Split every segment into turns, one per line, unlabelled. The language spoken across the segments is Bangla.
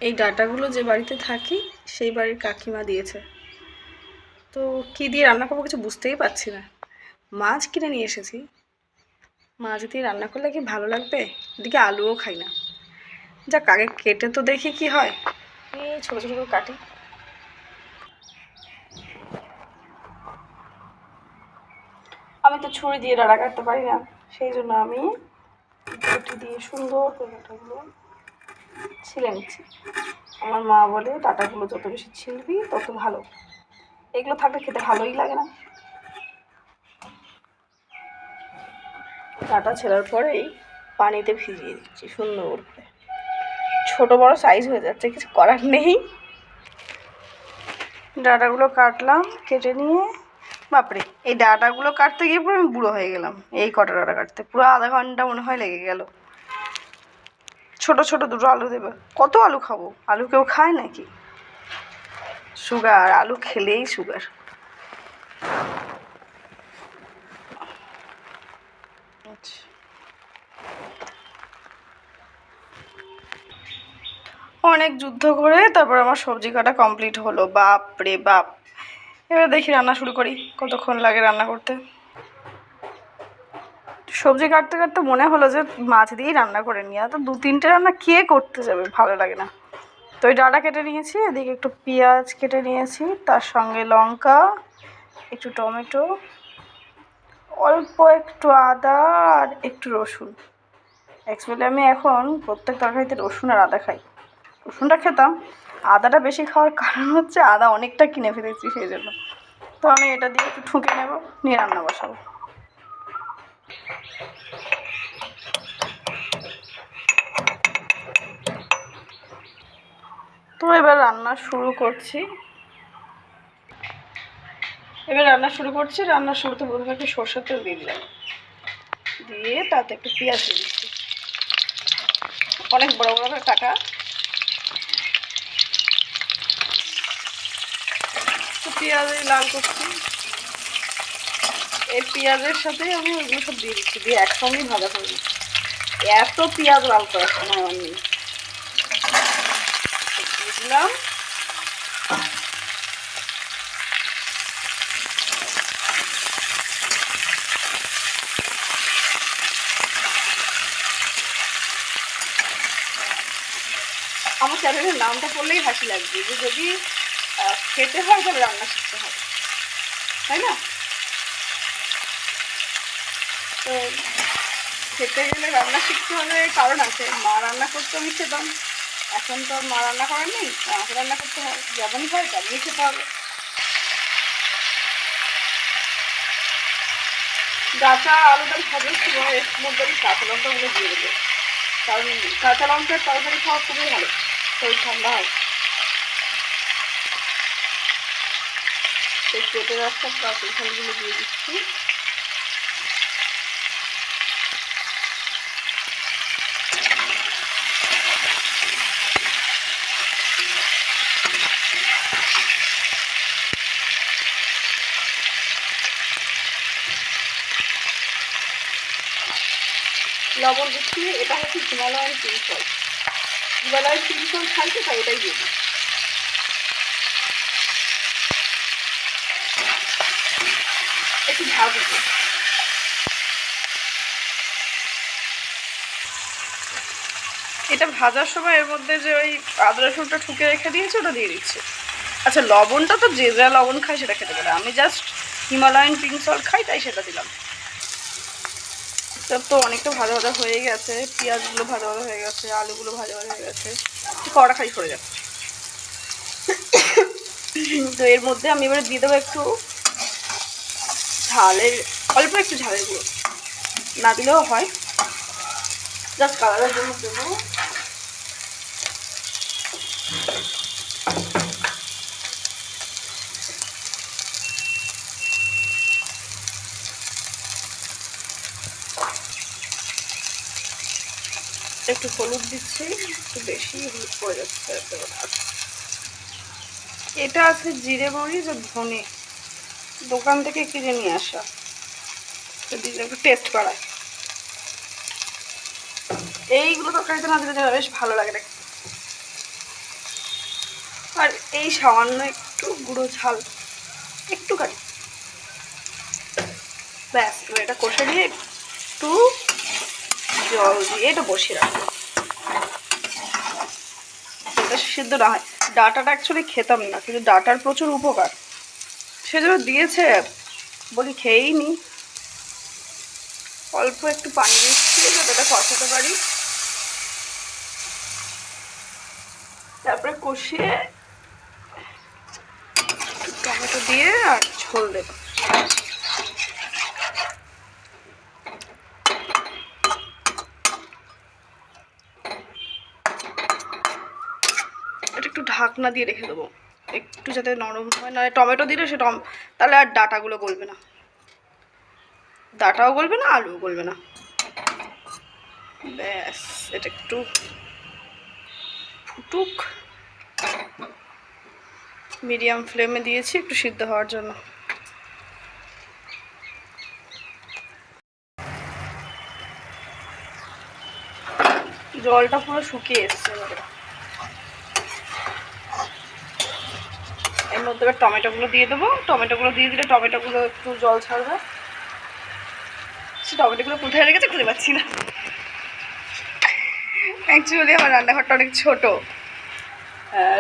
এই ডাঁটাগুলো যে বাড়িতে থাকি সেই বাড়ির কাকিমা দিয়েছে। তো কী দিয়ে রান্না করবো কিছু বুঝতেই পারছি না। মাছ কিনে নিয়ে এসেছি, মাছ দিয়ে রান্না করলে কি ভালো লাগবে? এদিকে আলুও খাই না। যাক আগে কেটে তো দেখি কি হয়। এই ছোটো ছোটো করে কাটি। আমি তো ছুরি দিয়ে ডাঁটা কাটতে পারি না, সেই জন্য আমি ছুটি দিয়ে সুন্দর করে ডাঁটাগুলো ছিলে নিচ্ছি। আমার মা বলে ডাঁটাগুলো যত বেশি ছিলবি তত ভালো, এগুলো থাকলে খেতে ভালোই লাগে না। ডাঁটা ছেঁড়ার পরেই পানিতে ভিজিয়ে দিচ্ছি সুন্দর করে। ছোটো বড় সাইজ হয়ে যাচ্ছে, কিছু করার নেই। ডাঁটাগুলো কাটলাম, কেটে নিয়ে বাপরে এই ডাঁটাগুলো কাটতে গিয়ে পুরো আমি বুড়ো হয়ে গেলাম। এই কটা ডাঁটা কাটতে পুরো আধা ঘন্টা মনে হয় লেগে গেল। ছোট ছোট দুটো আলু দেবে, কত আলু খাবো? আলু কেউ খায় নাকি? সুগার, আলু খেলেই সুগার। অনেক যুদ্ধ করে তারপর আমার সবজি কাটা কমপ্লিট হলো। বাপ রে বাপ! এবার দেখি রান্না শুরু করি, কতক্ষণ লাগে রান্না করতে। সবজি কাটতে কাটতে মনে হলো যে মাছ দিয়েই রান্না করে নিই, আর তো 2-3টে রান্না কে করতে যাবে, ভালো লাগে না। তো ওই ডাঁটা কেটে নিয়েছি, এদিকে একটু পেঁয়াজ কেটে নিয়েছি, তার সঙ্গে লঙ্কা, একটু টমেটো, অল্প একটু আদা আর একটু রসুন। অ্যাকচুয়ালি আমি এখন প্রত্যেক তরকারিতে রসুন আর আদা খাই। রসুনটা খেতাম, আদাটা বেশি খাওয়ার কারণ হচ্ছে আদা অনেকটা কিনে ফেলেছি সেই জন্য। তো আমি এটা দিয়ে একটু ঠুকে নেব, নিয়ে রান্না বসাবো। তো এবার রান্না শুরু করছি। রান্নার শুরুতে প্রথমে একটু সরষের তেল দিয়ে দিলাম, দিয়ে তাতে একটু পেঁয়াজ দিয়ে দিচ্ছি, অনেক বড় বড় করে কাটা। তো পেঁয়াজ লাল করছি, এই পেঁয়াজের সাথে আমি ওইগুলো সব দিয়ে দিচ্ছি, দিয়ে একসঙ্গেই ভাজা করে দিচ্ছি। এত পেঁয়াজ লাল করার সময় আমার নেই। দিয়ে দিলাম। আমার চ্যানেলের নামটা পড়লেই হাসি লাগবে, যে যদি খেতে হয় তাহলে রান্না শিখতে হবে, তাই না? তো খেতে গেলে রান্না শিখতে হবে, কারণ আছে। মা রান্না করতে আমি খেতাম, এখন তো আর মা রান্না করার নেই, আমাকে রান্না করতে হয়, যেমনই হয় তেমনই খেতে হবে। কাঁচা আলুটা ভাজার সময় এর মধ্যে আমি কাঁচা লঙ্কাগুলো দিয়ে দেবো, কারণ কাঁচা লঙ্কার তরকারি খাওয়া খুবই ভালো, শরীর ঠান্ডা হয়। সেই কেটে রাখা কাঁচা ঝালগুলো দিয়ে দিচ্ছি। লবণ দিচ্ছি, এটা হচ্ছে Himalayan pink salt. Himalayan pink salt খাইতে, তাই এটাই দিয়ে দিই। একটু ভাজবো। এটা ভাজার সময় এর মধ্যে যে ওই আদা রসুনটা ঠুকে রেখে দিয়েছি ওটা দিয়ে দিচ্ছি। আচ্ছা, লবণটা তো যে যা লবণ খাই সেটা খেতে পারে, আমি জাস্ট হিমালয়ান পিঙ্ক সল্ট খাই তাই সেটা দিলাম। সব তো অনেকটা ভাজা ভাজা হয়ে গেছে, পেঁয়াজগুলো ভাজা ভাজা হয়ে গেছে, আলুগুলো ভাজা ভাজা হয়ে গেছে, কড়া খাই পড়ে যাচ্ছে। তো এর মধ্যে আমি এবারে দিয়ে দেবো একটু ঝালের, অল্প একটু ঝালের গুঁড়ো, না দিলেও হয়, জাস্ট কালারের জন্য দেবো। একটু হলুদ দিচ্ছি, একটু বেশি হলুদ পড়ে যাচ্ছে। এটা আছে জিরে মরিচ আর ধনে, দোকান থেকে কিনে নিয়ে আসা, দিলে একটু টেস্ট বাড়ায়। এইগুলো তরকারিতে না দিলে বেশ ভালো লাগে না। আর এই সামান্য একটু গুঁড়ো ঝাল একটুখানি, ব্যাস। এবার এটা কষে নিয়ে একটু জল দিয়ে এটা বসিয়ে রাখবো, এটা সিদ্ধ না হয়। ডাঁটাটা অ্যাকচুয়ালি খেতাম না, কিন্তু ডাঁটার প্রচুর উপকার, সেজন্য দিয়েছে, বলি খেয়েই নি। অল্প একটু পানি দিচ্ছি যাতে এটা কষাতে পারি, তারপরে কষিয়ে টমেটো দিয়ে আর ঝোল দেবো। এটা একটু ঢাকনা দিয়ে রেখে দেবো একটু যাতে নরম হয়, না টমেটো দিলে সে তাহলে আর ডাঁটাগুলো গলবে না, ডাঁটাও গলবে না, আলুও গলবে না। ব্যাস, এটা একটু ফুটুক, মিডিয়াম ফ্লেমে দিয়েছি একটু সিদ্ধ হওয়ার জন্য। জলটা পুরো শুকিয়ে এসছে, এর মধ্যে এবার টমেটোগুলো দিয়ে দেবো। টমেটোগুলো দিয়ে দিলে টমেটোগুলো একটু জল ছাড়বে। সে টমেটোগুলো কোথায় রেখেছে খুঁজে পাচ্ছি না। অ্যাকচুয়ালি আমার রান্নাঘরটা অনেক ছোট,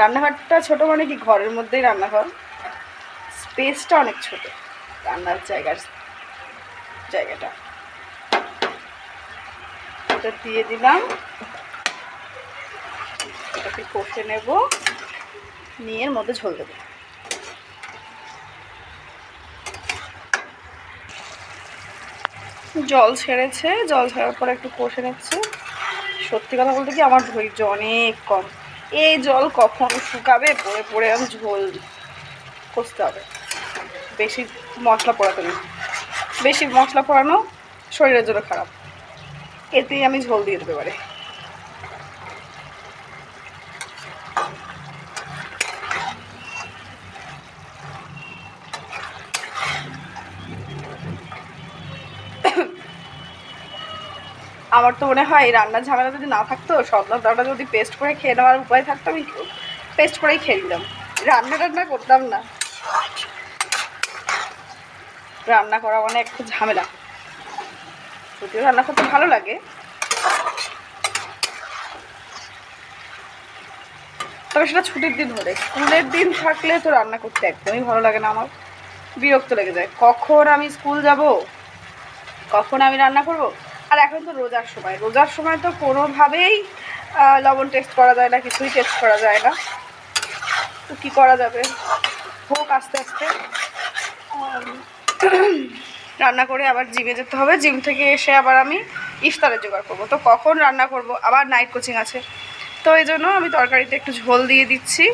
রান্নাঘরটা ছোট মানে কি, ঘরের মধ্যেই রান্নাঘর, স্পেসটা অনেক ছোট, রান্নার জায়গাটা। এটা দিয়ে দিলাম, এটাকে কষে নেব, নিয়ে এর মধ্যে ঝোল দেবো। জল ছেড়েছে, জল ছাড়ার পরে একটু কষে নিচ্ছে। সত্যি কথা বলতে কি, আমার ধৈর্য অনেক কম, এই জল কখন শুকাবে পড়ে পড়ে আমি ঝোল কষতে হবে। বেশি মশলা পোড়াতে নেই, বেশি মশলা পোড়ানো শরীরের জন্য খারাপ, এতেই আমি ঝোল দিয়ে দিতে পারি। আমার তো মনে হয় রান্নার ঝামেলা যদি না থাকতো, সজনার ডাঁটা যদি পেস্ট করে খেয়ে নেওয়ার উপায় থাকতো, আমি পেস্ট করেই খেয়ে নিতাম, রান্না করতাম না। রান্না করা মানে একটু ঝামেলা, যদিও রান্না করতে ভালো লাগে, তবে সেটা ছুটির দিন হলে। স্কুলের দিন থাকলে তো রান্না করতে একদমই ভালো লাগে না, আমার বিরক্ত লেগে যায়, কখন আমি স্কুল যাব, কখন আমি রান্না করব। আর এখন তো রোজার সময়, রোজার সময় তো কোনোভাবেই লবণ টেস্ট করা যায় না, কিছুই টেস্ট করা যায় না, তো কী করা যাবে, হোক আস্তে আস্তে। রান্না করে আবার জিমে যেতে হবে, জিম থেকে এসে আবার আমি ইফতারের জোগাড় করবো, তো কখন রান্না করব, আবার নাইট কোচিং আছে, তো এই জন্য আমি তরকারিতে একটু ঝোল দিয়ে দিচ্ছি।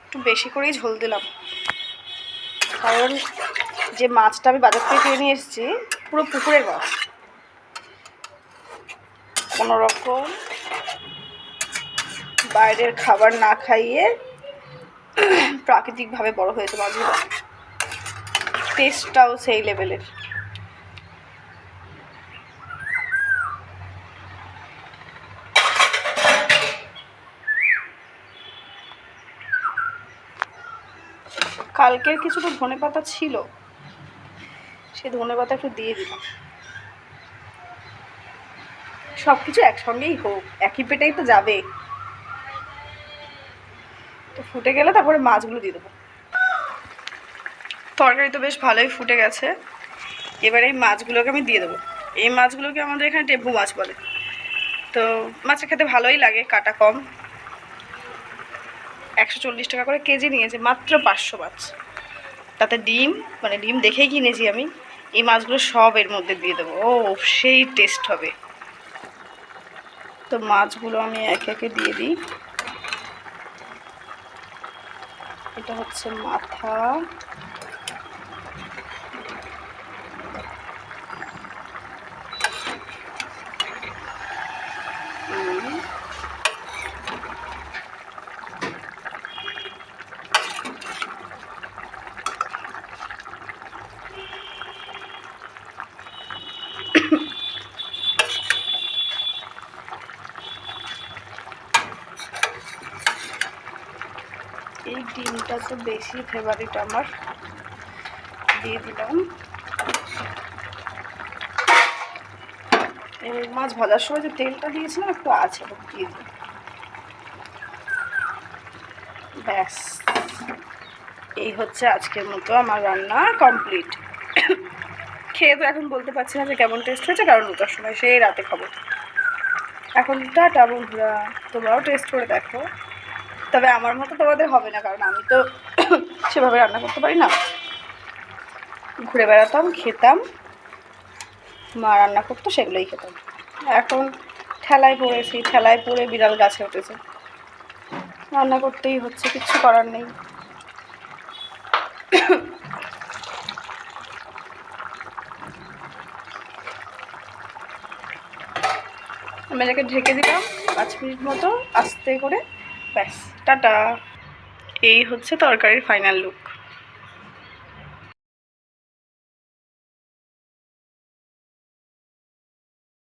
একটু বেশি করেই ঝোল দিলাম, কারণ যে মাছটা আমি বাজার থেকে কিনে নিয়ে এসেছি পুরো পুকুরের মাছ, কোনো রকম বাইরের খাবার না খাইয়ে প্রাকৃতিকভাবে বড় হয়েছে মাছগুলো, টেস্টটাও সেই লেভেলের। কালকের কিছুটা ধনেপাতা ছিল, সে ধনেপাতা একটু দিয়ে দিলাম। সব কিছু একসঙ্গেই হোক, একই পেটেই তো যাবে, তো ফুটে গেলে তারপরে মাছগুলো দিয়ে দেবো। তরকারি তো বেশ ভালোই ফুটে গেছে, এবার এই মাছগুলোকে আমি দিয়ে দেবো। এই মাছগুলোকে আমাদের এখানে টেম্পু মাছ বলে, তো মাছটা খেতে ভালোই লাগে, কাটা কম। 140 টাকা করে কেজি নিয়েছে, মাত্র 500 মাছ, তাতে ডিম, মানে ডিম দেখেই কিনেছি আমি। এই মাছগুলো সব এর মধ্যে দিয়ে দেবো, ও সেই টেস্ট হবে। তো মাছগুলো আমি একে একে দিয়ে দিই। এটা হচ্ছে মাথা, তো বেশি ফেভারিট আমার, দিয়ে দিলাম। এই মাছ ভাজার সময় যে তেলটা দিয়েছিলাম একটু আছে, দিয়ে দিই। ব্যাস, এই হচ্ছে আজকের মতো আমার রান্না কমপ্লিট। খেয়ে তো এখন বলতে পারছি না যে কেমন টেস্ট হয়েছে, কারণ ওটার সময় সেই রাতে খাবো। এখন টাটা বন্ধুরা, তোমরাও টেস্ট করে দেখো। তবে আমার মতো তোমাদের হবে না, কারণ আমি তো সেভাবে রান্না করতে পারি না। ঘুরে বেড়াতাম, খেতাম, মা রান্না করতো সেগুলোই খেতাম। এখন ঠেলায় পড়েছি, ঠেলায় পড়ে বিড়াল গাছে উঠেছে, রান্না করতেই হচ্ছে, কিচ্ছু করার নেই। আমি এটাকে ঢেকে দিলাম 5 মিনিট মতো আস্তে করে। ব্যাস, টাটা। এই হচ্ছে তরকারির ফাইনাল লুক।